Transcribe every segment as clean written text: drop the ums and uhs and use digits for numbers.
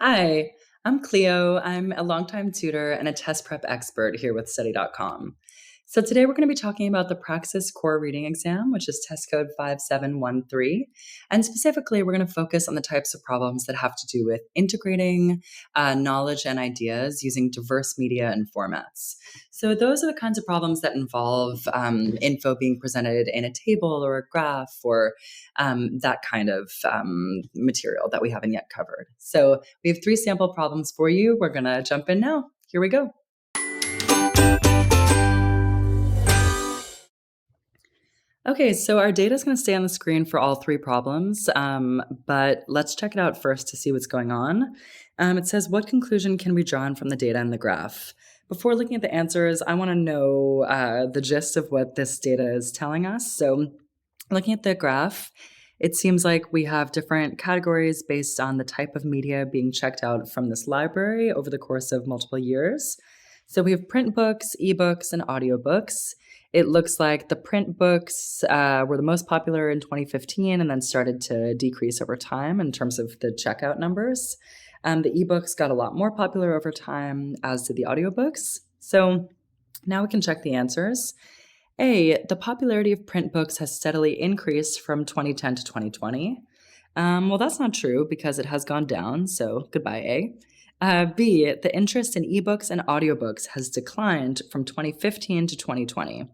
Hi, I'm Cleo. I'm a longtime tutor and a test prep expert here with study.com. So today we're going to be talking about the Praxis Core Reading exam, which is test code 5713. And specifically, we're going to focus on the types of problems that have to do with integrating knowledge and ideas using diverse media and formats. So those are the kinds of problems that involve info being presented in a table or a graph or that kind of material that we haven't yet covered. So we have 3 sample problems for you. We're going to jump in now. Here we go. Okay, so our data is going to stay on the screen for all 3 problems, but let's check it out first to see what's going on. It says, what conclusion can be drawn from the data in the graph? Before looking at the answers, I want to know the gist of what this data is telling us. So looking at the graph, it seems like we have different categories based on the type of media being checked out from this library over the course of multiple years. So we have print books, ebooks, and audiobooks. It looks like the print books were the most popular in 2015 and then started to decrease over time in terms of the checkout numbers. The ebooks got a lot more popular over time, as did the audiobooks. So now we can check the answers. A, the popularity of print books has steadily increased from 2010 to 2020. Well, that's not true because it has gone down, so goodbye, A. B, the interest in ebooks and audiobooks has declined from 2015 to 2020.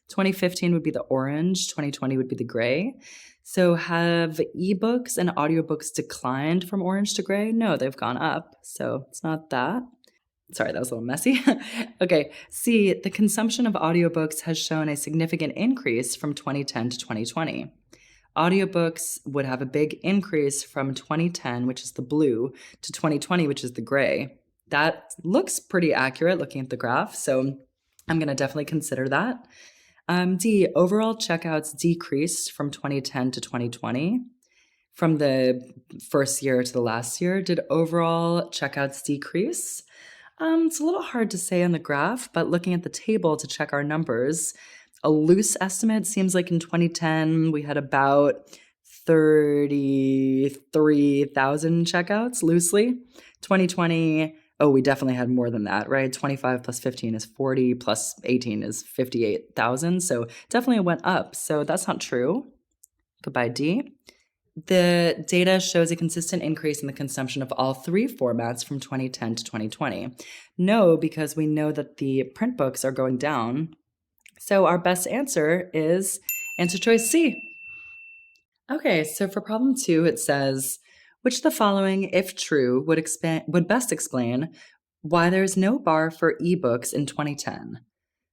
2015 would be the orange, 2020 would be the gray. So have ebooks and audiobooks declined from orange to gray? No, they've gone up, so it's not that. Sorry, that was a little messy. Okay, C, the consumption of audiobooks has shown a significant increase from 2010 to 2020. Audiobooks would have a big increase from 2010, which is the blue, to 2020, which is the gray. That looks pretty accurate looking at the graph, so I'm going to definitely consider that. D, overall checkouts decreased from 2010 to 2020. From the first year to the last year, did overall checkouts decrease? It's a little hard to say on the graph, but looking at the table to check our numbers, a loose estimate seems like in 2010 we had about 33,000 checkouts loosely. 2020, we definitely had more than that, right? 25 plus 15 is 40, plus 18 is 58,000. So definitely it went up. So that's not true. Goodbye, D. The data shows a consistent increase in the consumption of all 3 formats from 2010 to 2020. No, because we know that the print books are going down. So our best answer is answer choice C. Okay, so for problem 2, it says, which of the following, if true, would best explain why there is no bar for ebooks in 2010?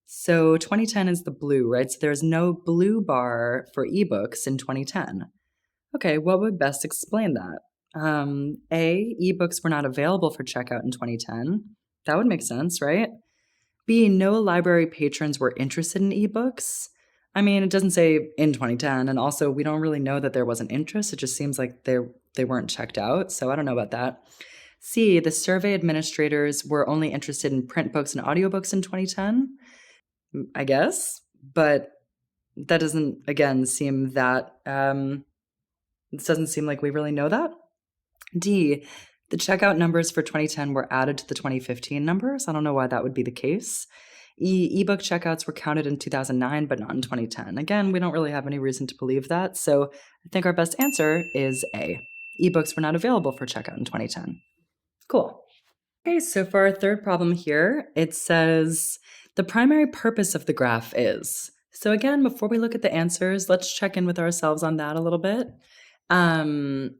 So 2010 is the blue, right? So there's no blue bar for ebooks in 2010. Okay, what would best explain that? A, ebooks were not available for checkout in 2010. That would make sense, right? B, no library patrons were interested in ebooks. I mean, it doesn't say in 2010, and also we don't really know that there wasn't interest. It just seems like they weren't checked out, so I don't know about that. C, the survey administrators were only interested in print books and audiobooks in 2010, I guess, but that doesn't, again, seem that, it doesn't seem like we really know that. D, the checkout numbers for 2010 were added to the 2015 numbers. I don't know why that would be the case. Ebook checkouts were counted in 2009, but not in 2010. Again, we don't really have any reason to believe that, so I think our best answer is A. Ebooks were not available for checkout in 2010. Cool. Okay, so for our third problem here, it says the primary purpose of the graph is. So again, before we look at the answers, let's check in with ourselves on that a little bit. And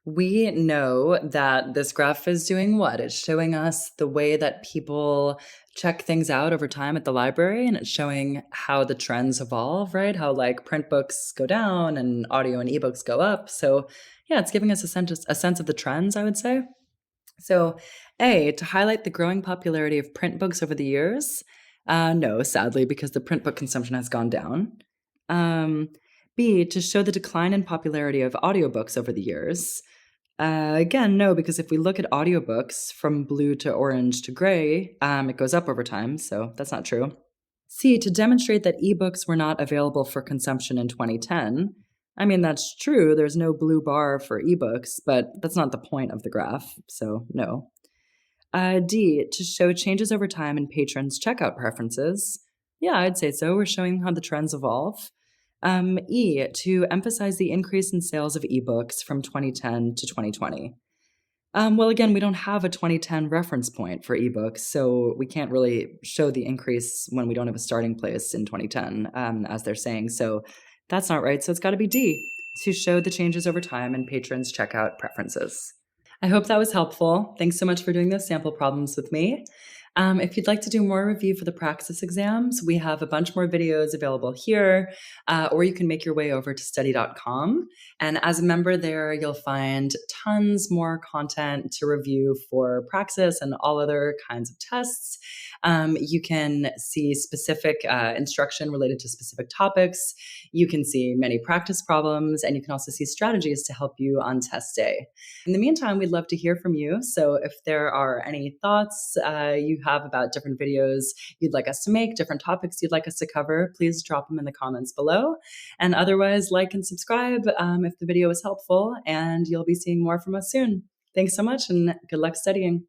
we know that this graph is doing what? It's showing us the way that people check things out over time at the library, and it's showing how the trends evolve, right? How like print books go down and audio and ebooks go up. So yeah, it's giving us a sense of the trends, I would say. So A, to highlight the growing popularity of print books over the years. No, sadly, because the print book consumption has gone down. B, to show the decline in popularity of audiobooks over the years. Again, no, because if we look at audiobooks from blue to orange to gray, it goes up over time, so that's not true. C, to demonstrate that ebooks were not available for consumption in 2010. I mean, that's true. There's no blue bar for ebooks, but that's not the point of the graph, so no. D, to show changes over time in patrons' checkout preferences. Yeah, I'd say so. We're showing how the trends evolve. E, to emphasize the increase in sales of ebooks from 2010 to 2020. Well, again, we don't have a 2010 reference point for ebooks, so we can't really show the increase when we don't have a starting place in 2010, as they're saying. So that's not right. So it's got to be D, to show the changes over time in patrons' checkout preferences. I hope that was helpful. Thanks so much for doing those sample problems with me. If you'd like to do more review for the Praxis exams, we have a bunch more videos available here, or you can make your way over to study.com. And as a member there, you'll find tons more content to review for Praxis and all other kinds of tests. You can see specific instruction related to specific topics. You can see many practice problems, and you can also see strategies to help you on test day. In the meantime, we'd love to hear from you. So if there are any thoughts you have about different videos you'd like us to make, different topics you'd like us to cover, please drop them in the comments below. And otherwise, like and subscribe if the video was helpful, and you'll be seeing more from us soon. Thanks so much, and good luck studying.